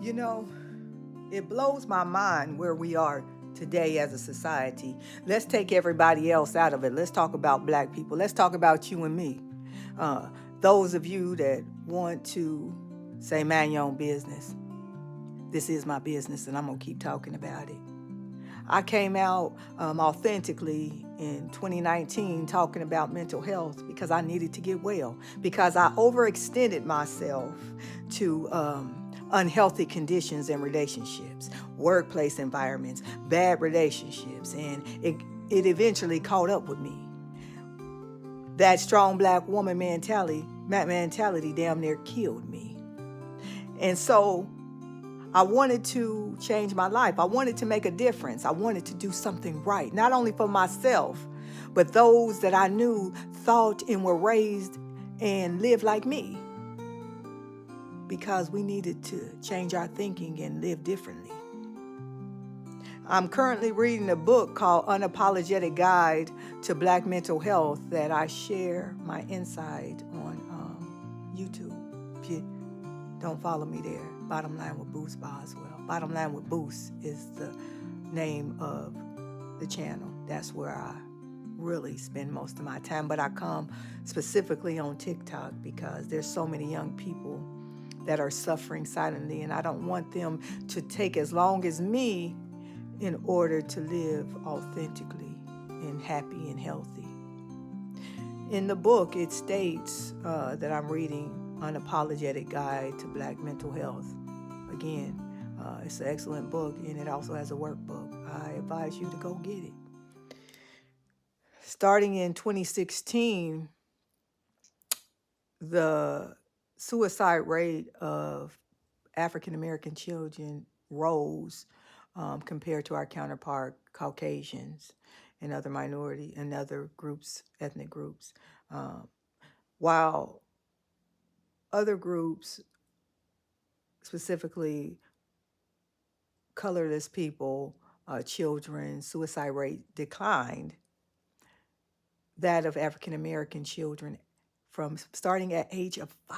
You know, it blows my mind where we are today as a society. Let's take everybody else out of it. Let's talk about black people. Let's talk about you and me. Uh, those of you that want to say, man your own business. This is my business and I'm going to keep talking about it. I came out authentically in 2019 talking about mental health because I needed to get well, because I overextended myself to unhealthy conditions and relationships, workplace environments, bad relationships, and it eventually caught up with me. That strong black woman mentality damn near killed me. And so I wanted to change my life. I wanted to make a difference. I wanted to do something right, not only for myself, but those that I knew thought and were raised and lived like me, because we needed to change our thinking and live differently. I'm currently reading a book called Unapologetic Guide to Black Mental Health that I share my insight on YouTube. If you don't follow me there, Bottom Line with Boost Boswell. Bottom Line with Boost is the name of the channel. That's where I really spend most of my time. But I come specifically on TikTok because there's so many young people that are suffering silently, and I don't want them to take as long as me in order to live authentically and happy and healthy. In the book, it states that I'm reading Unapologetic Guide to Black Mental Health. Again, it's an excellent book, and it also has a workbook. I advise you to go get it. Starting in 2016, the suicide rate of African American children rose compared to our counterpart Caucasians and other minority and other groups, ethnic groups. While other groups, specifically colorless people, children, suicide rate declined, that of African American children from starting at age of 5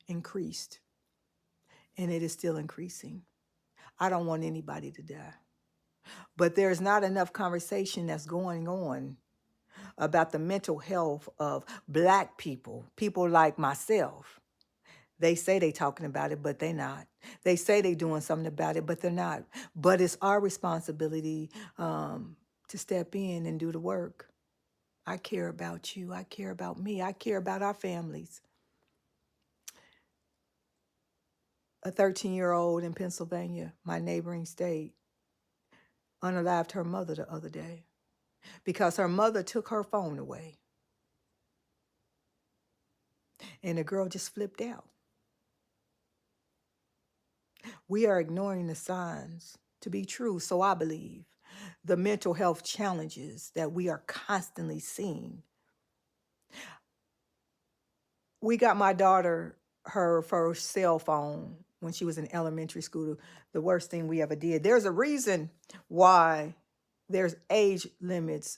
increased, and it is still increasing. I don't want anybody to die. But there's not enough conversation that's going on about the mental health of black people, people like myself. They say they talking about it, but they're not. They say they doing something about it, but they're not. But it's our responsibility to step in and do the work. I care about you. I care about me. I care about our families. A 13-year-old in Pennsylvania, my neighboring state, unalived her mother the other day because her mother took her phone away. And the girl just flipped out. We are ignoring the signs to be true, so I believe. The mental health challenges that we are constantly seeing. We got my daughter her first cell phone when she was in elementary school, the worst thing we ever did. There's a reason why there's age limits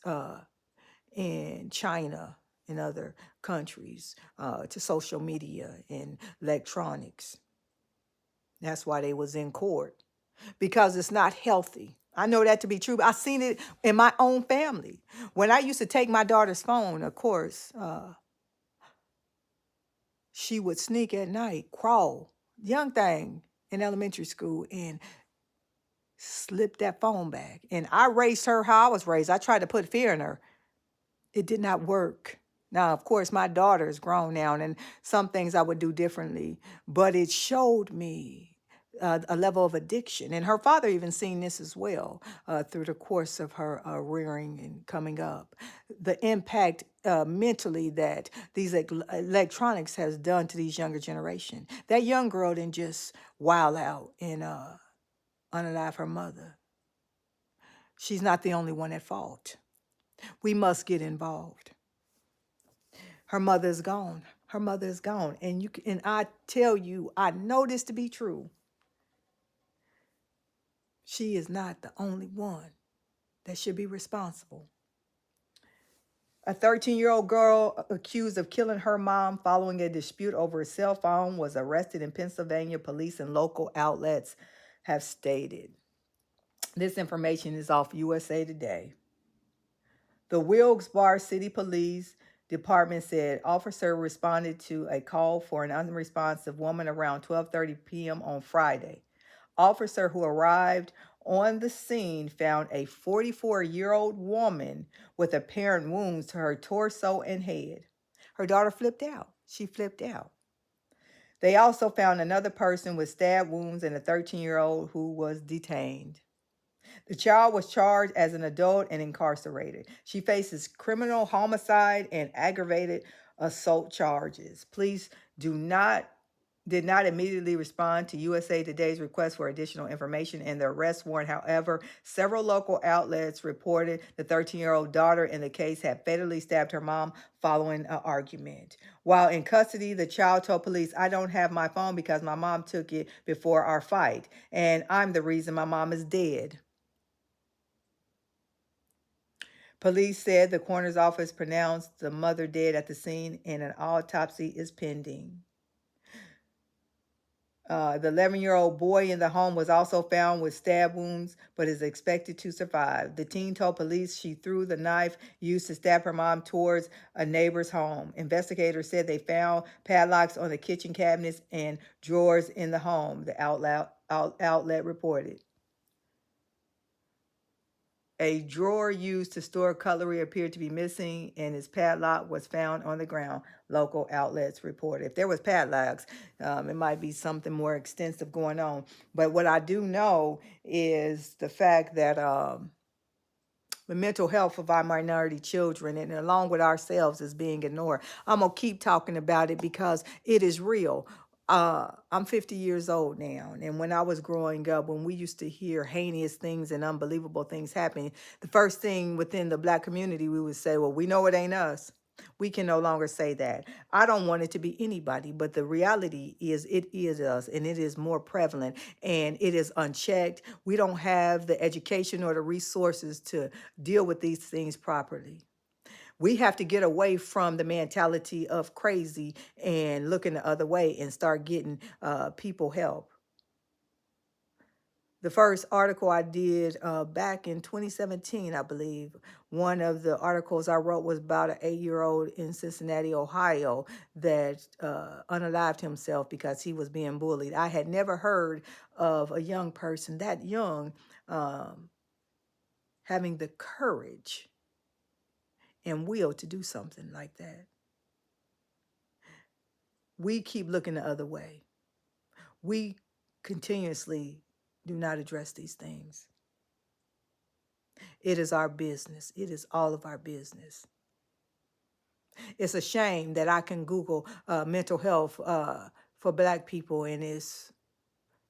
in China and other countries to social media and electronics. That's why they was in court, because it's not healthy. I know that to be true. I've seen it in my own family. When I used to take my daughter's phone, of course, she would sneak at night, crawl, young thing in elementary school, and slip that phone back. And I raised her how I was raised. I tried to put fear in her. It did not work. Now, of course, my daughter is grown now, and some things I would do differently, but it showed me a level of addiction. And her father even seen this as well through the course of her rearing and coming up. The impact mentally that these electronics has done to these younger generation. That young girl didn't just wild out and unalive her mother. She's not the only one at fault. We must get involved. Her mother is gone. Her mother is gone. And I tell you, I know this to be true. She is not the only one that should be responsible. A 13-year-old girl accused of killing her mom following a dispute over a cell phone was arrested in Pennsylvania, police and local outlets have stated. This information is off USA Today. The Wilkes-Barre City Police Department said officer responded to a call for an unresponsive woman around 12:30 p.m. on Friday. Officer who arrived on the scene found a 44-year-old woman with apparent wounds to her torso and head. Her daughter flipped out. She flipped out. They also found another person with stab wounds and a 13-year-old who was detained. The child was charged as an adult and incarcerated. She faces criminal homicide and aggravated assault charges. Police did not immediately respond to USA Today's request for additional information and the arrest warrant. However, several local outlets reported the 13-year-old daughter in the case had fatally stabbed her mom following an argument. While in custody, the child told police, "I don't have my phone because my mom took it before our fight, and I'm the reason my mom is dead." Police said the coroner's office pronounced the mother dead at the scene and an autopsy is pending. The 11-year-old boy in the home was also found with stab wounds, but is expected to survive. The teen told police she threw the knife used to stab her mom towards a neighbor's home. Investigators said they found padlocks on the kitchen cabinets and drawers in the home, the outlet reported. A drawer used to store cutlery appeared to be missing, and its padlock was found on the ground, local outlets reported. If there was padlocks, it might be something more extensive going on. But what I do know is the fact that the mental health of our minority children and along with ourselves is being ignored. I'm going to keep talking about it because it is real. I'm 50 years old now, and when I was growing up, when we used to hear heinous things and unbelievable things happening, the first thing within the Black community, we would say, well, we know it ain't us. We can no longer say that. I don't want it to be anybody, but the reality is it is us, and it is more prevalent, and it is unchecked. We don't have the education or the resources to deal with these things properly. We have to get away from the mentality of crazy and looking the other way and start getting people help. The first article I did back in 2017, I believe, one of the articles I wrote was about an 8-year-old in Cincinnati, Ohio, that unalived himself because he was being bullied. I had never heard of a young person that young having the courage and will to do something like that. We keep looking the other way. We continuously do not address these things. It is our business. It is all of our business. It's a shame that I can Google mental health for Black people and it's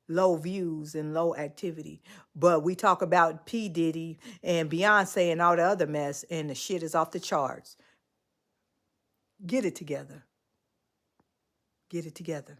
low views and low activity. But we talk about P. Diddy and Beyonce and all the other mess and the shit is off the charts. Get it together. Get it together.